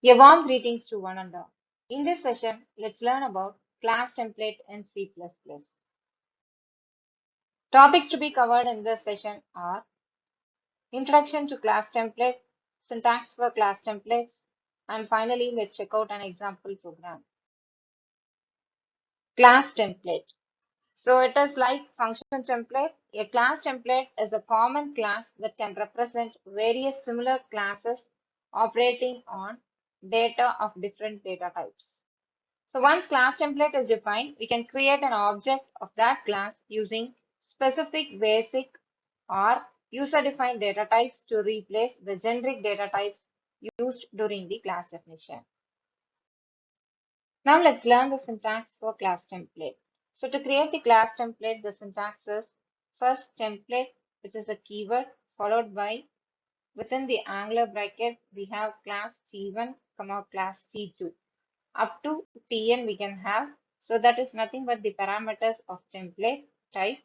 A warm greetings to one and all. In this session, let's learn about class template in C++. Topics to be covered in this session are introduction to class template, syntax for class templates, and finally, let's check out an example program. Class template. So it is like function template. A class template is a common class that can represent various similar classes operating on data of different data types. So once class template is defined, we can create an object of that class using specific basic or user-defined data types to replace the generic data types used during the class definition. Now let's learn the syntax for class template. So to create the class template, the syntax is first template, which is a keyword, followed by within the angular bracket, we have class T1, class T2. Up to Tn we can have. So that is nothing but the parameters of template type.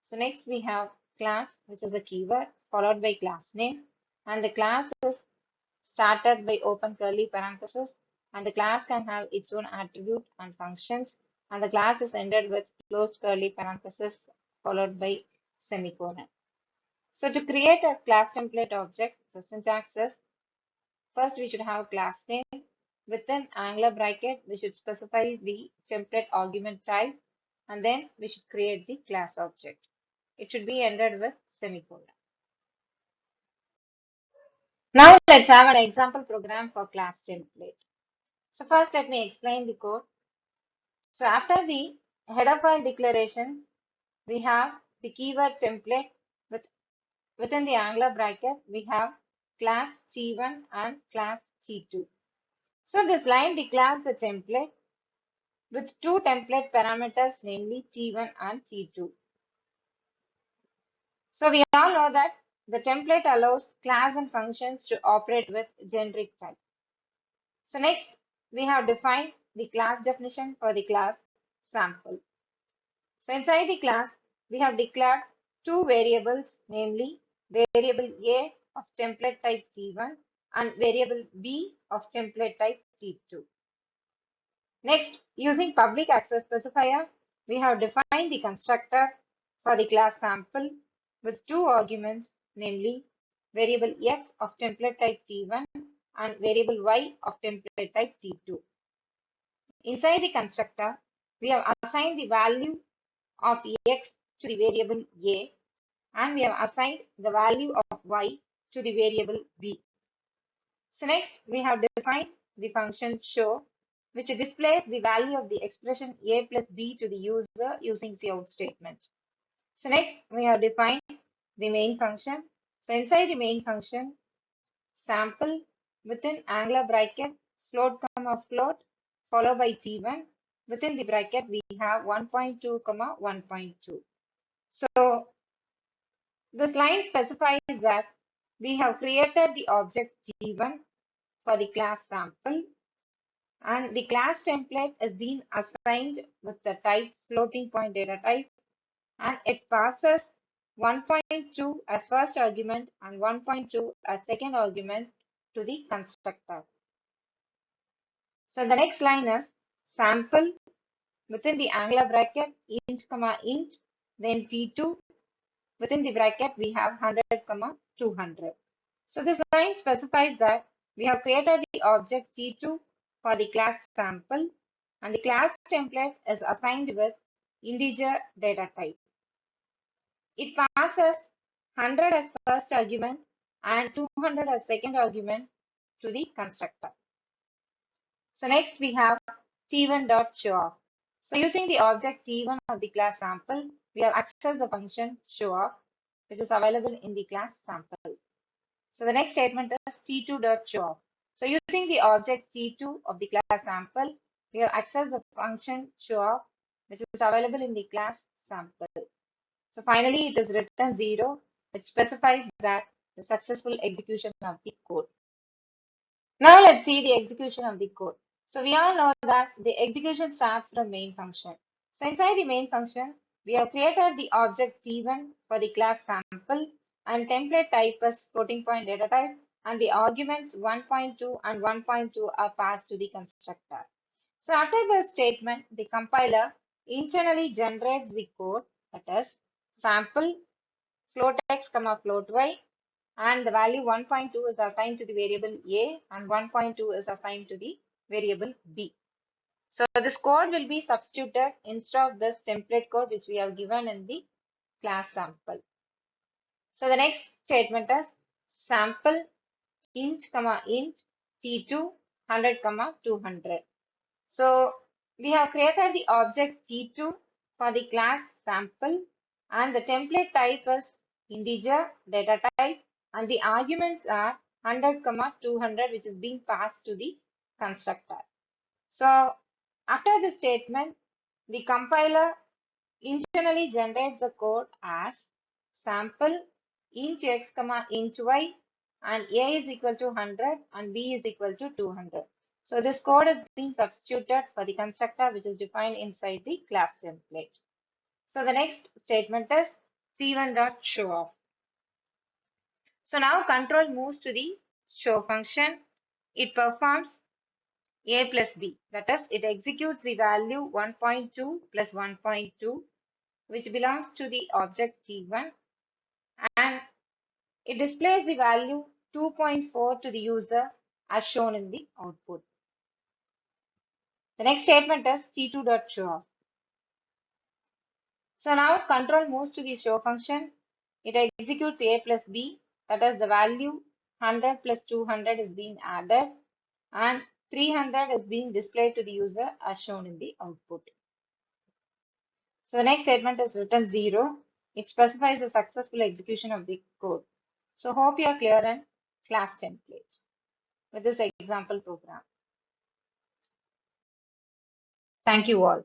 So next we have class, which is a keyword, followed by class name. And the class is started by open curly parenthesis. And the class can have its own attribute and functions. And the class is ended with closed curly parenthesis followed by semicolon. So to create a class template object, the syntax is first we should have class name. Within angular bracket, we should specify the template argument type, and then we should create the class object. It should be ended with semicolon. Now let's have an example program for class template. So first let me explain the code. So after the header file declaration, we have the keyword template. Within the angular bracket, we have class T1 and class T2. So this line declares the template with two template parameters, namely T1 and T2. So we all know that the template allows class and functions to operate with generic type. So next, we have defined the class definition for the class sample. So inside the class, we have declared two variables, namely variable A of template type T1 and variable B of template type T2. Next, using public access specifier, we have defined the constructor for the class sample with two arguments, namely variable x of template type T1 and variable y of template type T2. Inside the constructor, we have assigned the value of x to the variable a and we have assigned the value of y to the variable b. So next, we have defined the function show, which displays the value of the expression a plus b to the user using cout statement. So next, we have defined the main function. So inside the main function, sample within angular bracket, float comma float, followed by t1. Within the bracket, we have 1.2 comma 1.2. So this line specifies that we have created the object t1 for the class sample, and the class template is being assigned with the type floating point data type, and it passes 1.2 as first argument and 1.2 as second argument to the constructor. So the next line is sample within the angular bracket int comma int, then t2 within the bracket we have 100 comma 200. So this line specifies that we have created the object t2 for the class sample, and the class template is assigned with integer data type. It passes 100 as first argument and 200 as second argument to the constructor. So next we have t1.showOff. So using the object t1 of the class sample, we have accessed the function showOff, which is available in the class sample. So the next statement is t2.showOff. So using the object t2 of the class sample, we have accessed the function showOff, which is available in the class sample. So finally, it is return 0, which specifies that the successful execution of the code. Now let's see the execution of the code. So we all know that the execution starts from main function. So inside the main function, we have created the object t1 for the class sample and template type is floating point data type and the arguments 1.2 and 1.2 are passed to the constructor. So after the statement, the compiler internally generates the code, that is sample float x comma float y, and the value 1.2 is assigned to the variable a and 1.2 is assigned to the variable b. So this code will be substituted instead of this template code which we have given in the class sample. So the next statement is sample int comma int t2 100 comma 200. So we have created the object t2 for the class sample, and the template type is integer data type, and the arguments are 100 comma 200, which is being passed to the constructor. So after the statement, the compiler internally generates the code as sample int x comma int y, and a is equal to 100 and b is equal to 200. So this code is being substituted for the constructor which is defined inside the class template. So the next statement is t1.showOff. So now control moves to the show function. It performs a plus b, that is, it executes the value 1.2 plus 1.2, which belongs to the object t1, and it displays the value 2.4 to the user as shown in the output. The next statement is t2.showOff. So now control moves to the show function. It executes a plus b, that is, the value 100 plus 200 is being added, and 300 is being displayed to the user as shown in the output. So the next statement is return 0. It specifies the successful execution of the code. So hope you are clear in class template with this example program. Thank you all.